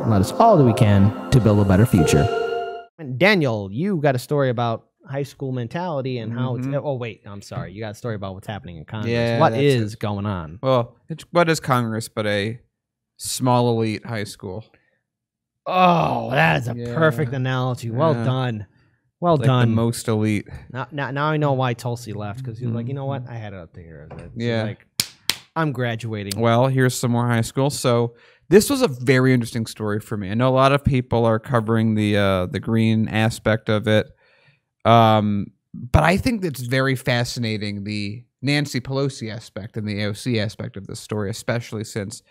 and let us all do we can to build a better future. And Daniel, you got a story about high school mentality and how it's... Oh, wait, I'm sorry. You got a story about what's happening in Congress. Yeah, what is going on? Well, what is Congress but a small elite high school? Oh, that is a perfect analogy. Well done. Well done. The most elite. Now I know why Tulsi left, because he was like, you know what? I had it up to here. Like, I'm graduating. Well, here's some more high school. So this was a very interesting story for me. I know a lot of people are covering the green aspect of it. But I think it's very fascinating, the Nancy Pelosi aspect and the AOC aspect of this story, especially since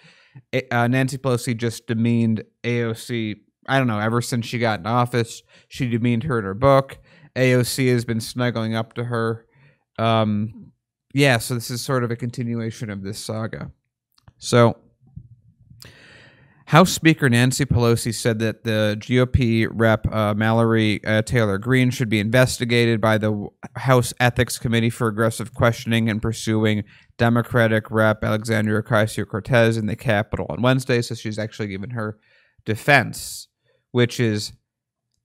Nancy Pelosi just demeaned AOC, I don't know, ever since she got in office. She demeaned her in her book. AOC has been snuggling up to her. Yeah, so this is sort of a continuation of this saga. So House Speaker Nancy Pelosi said that the GOP rep Mallory Taylor Greene should be investigated by the House Ethics Committee for aggressive questioning and pursuing Democratic rep Alexandria Ocasio-Cortez in the Capitol on Wednesday. So she's actually given her defense, which is,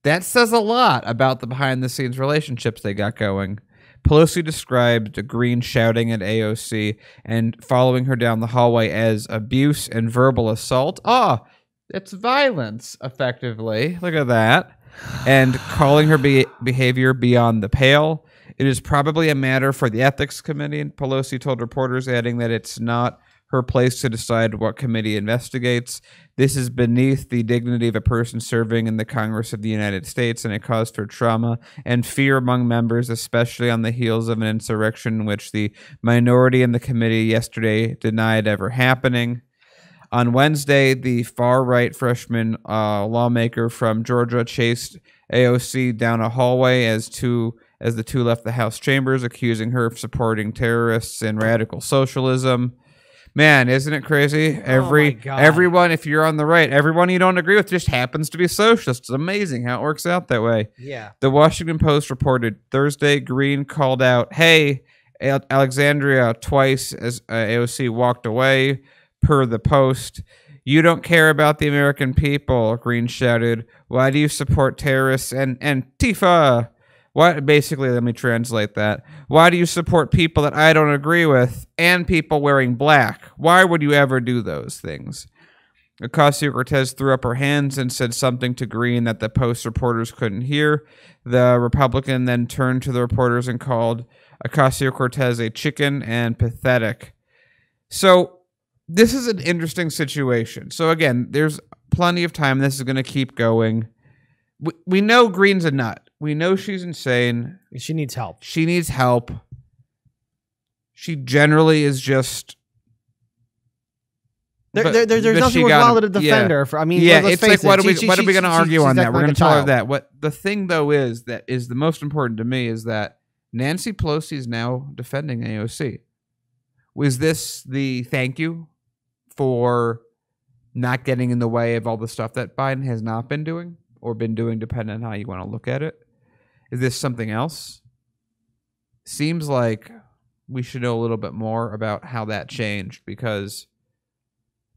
that says a lot about the behind-the-scenes relationships they got going. Pelosi described Greene shouting at AOC and following her down the hallway as abuse and verbal assault. Oh, it's violence, effectively. Look at that. And calling her behavior beyond the pale. It is probably a matter for the Ethics Committee, and Pelosi told reporters, adding that it's not her place to decide what committee investigates. This is beneath the dignity of a person serving in the Congress of the United States, and it caused for trauma and fear among members, especially on the heels of an insurrection which the minority in the committee yesterday denied ever happening. On Wednesday, the far-right freshman lawmaker from Georgia chased AOC down a hallway as the two left the House chambers, accusing her of supporting terrorists and radical socialism. Man, isn't it crazy? Everyone, if you're on the right, everyone you don't agree with just happens to be socialist. It's amazing how it works out that way. Yeah. The Washington Post reported Thursday, Greene called out, "Hey, Alexandria," twice as AOC walked away, per the Post. "You don't care about the American people," Greene shouted. "Why do you support terrorists and Antifa?" Basically, let me translate that. "Why do you support people that I don't agree with and people wearing black? Why would you ever do those things?" Ocasio-Cortez threw up her hands and said something to Greene that the Post reporters couldn't hear. The Republican then turned to the reporters and called Ocasio-Cortez a chicken and pathetic. So this is an interesting situation. So again, there's plenty of time. This is going to keep going. We know Greene's a nut. We know she's insane. She needs help. She needs help. She generally is just... There's nothing worthwhile to defend her. I mean, let's face like, it. What are we going to argue on that? We're going to tell her that. What the thing, though, is that is the most important to me is that Nancy Pelosi is now defending AOC. Was this the thank you for not getting in the way of all the stuff that Biden has not been doing? Or been doing, depending on how you want to look at it? Is this something else? Seems like we should know a little bit more about how that changed, because,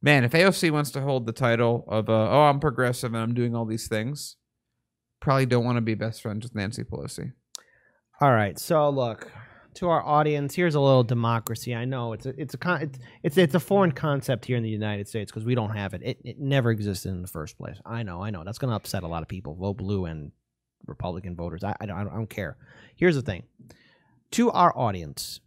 man, if AOC wants to hold the title of, oh, I'm progressive and I'm doing all these things, probably don't want to be best friends with Nancy Pelosi. All right, so look, to our audience, here's a little democracy. I know it's a foreign concept here in the United States because we don't have it. It never existed in the first place. I know. That's going to upset a lot of people. Vote blue and Republican voters. I don't care. Here's the thing. To our audience,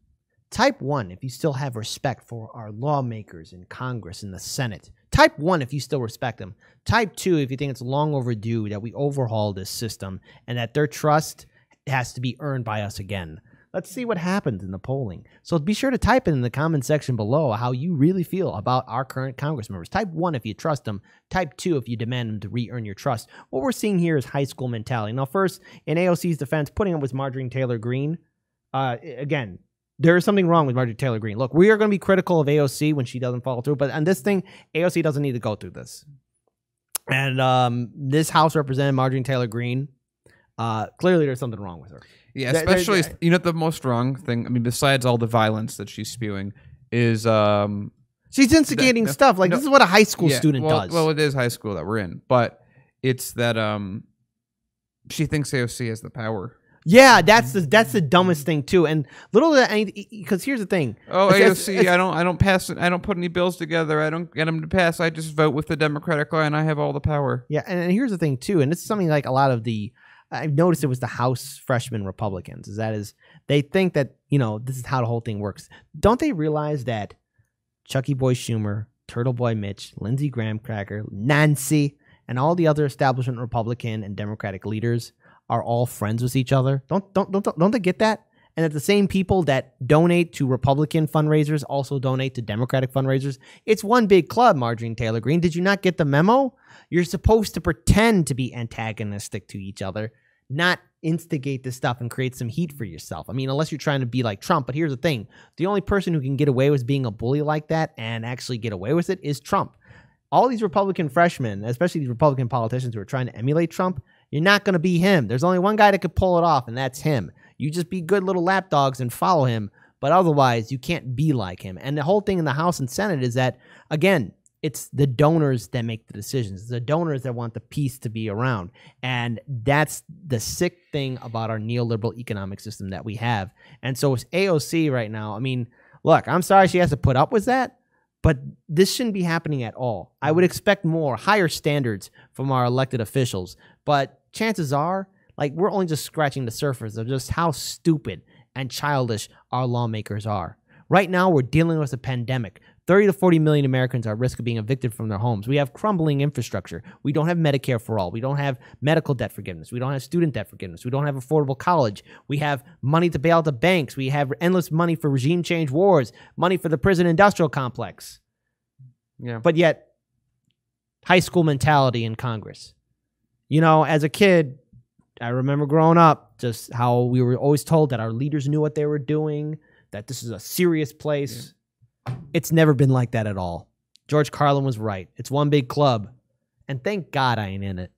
type 1 if you still have respect for our lawmakers in Congress and the Senate. Type 1 if you still respect them. Type 2 if you think it's long overdue that we overhaul this system and that their trust has to be earned by us again. Let's see what happens in the polling. So be sure to type in the comment section below how you really feel about our current Congress members. Type 1 if you trust them. Type 2 if you demand them to re-earn your trust. What we're seeing here is high school mentality. Now, first, in AOC's defense, putting up with Marjorie Taylor Greene, again, there is something wrong with Marjorie Taylor Greene. Look, we are going to be critical of AOC when she doesn't follow through, but on this thing, AOC doesn't need to go through this. And this House Representative, Marjorie Taylor Greene, clearly there's something wrong with her. Yeah, especially, you know, the most wrong thing, I mean, besides all the violence that she's spewing, is She's instigating stuff. Like, this is what a high school student does. Well, it is high school that we're in, but it's that she thinks AOC has the power. Yeah, that's the dumbest thing too. And because here's the thing. Oh, AOC, I don't put any bills together. I don't get them to pass. I just vote with the Democratic line. I have all the power. Yeah, and here's the thing too. And this is something like a lot of I've noticed it was the House freshman Republicans. They think that, this is how the whole thing works. Don't they realize that Chucky Boy Schumer, Turtle Boy Mitch, Lindsey Graham Cracker, Nancy, and all the other establishment Republican and Democratic leaders are all friends with each other? Don't they get that? And that the same people that donate to Republican fundraisers also donate to Democratic fundraisers. It's one big club, Marjorie Taylor Greene. Did you not get the memo? You're supposed to pretend to be antagonistic to each other, not instigate this stuff and create some heat for yourself. I mean, unless you're trying to be like Trump. But here's the thing. The only person who can get away with being a bully like that and actually get away with it is Trump. All these Republican freshmen, especially these Republican politicians who are trying to emulate Trump, you're not going to be him. There's only one guy that could pull it off, and that's him. You just be good little lapdogs and follow him, but otherwise you can't be like him. And the whole thing in the House and Senate is that, again, it's the donors that make the decisions. It's the donors that want the peace to be around. And that's the sick thing about our neoliberal economic system that we have. And so it's AOC right now. I mean, look, I'm sorry she has to put up with that, but this shouldn't be happening at all. I would expect higher standards from our elected officials. But chances are, like, we're only just scratching the surface of just how stupid and childish our lawmakers are. Right now, we're dealing with a pandemic. 30 to 40 million Americans are at risk of being evicted from their homes. We have crumbling infrastructure. We don't have Medicare for all. We don't have medical debt forgiveness. We don't have student debt forgiveness. We don't have affordable college. We have money to bail out the banks. We have endless money for regime change wars, money for the prison industrial complex. Yeah. But yet, high school mentality in Congress. As a kid, I remember growing up, just how we were always told that our leaders knew what they were doing, that this is a serious place. Yeah. It's never been like that at all. George Carlin was right. It's one big club. And thank God I ain't in it.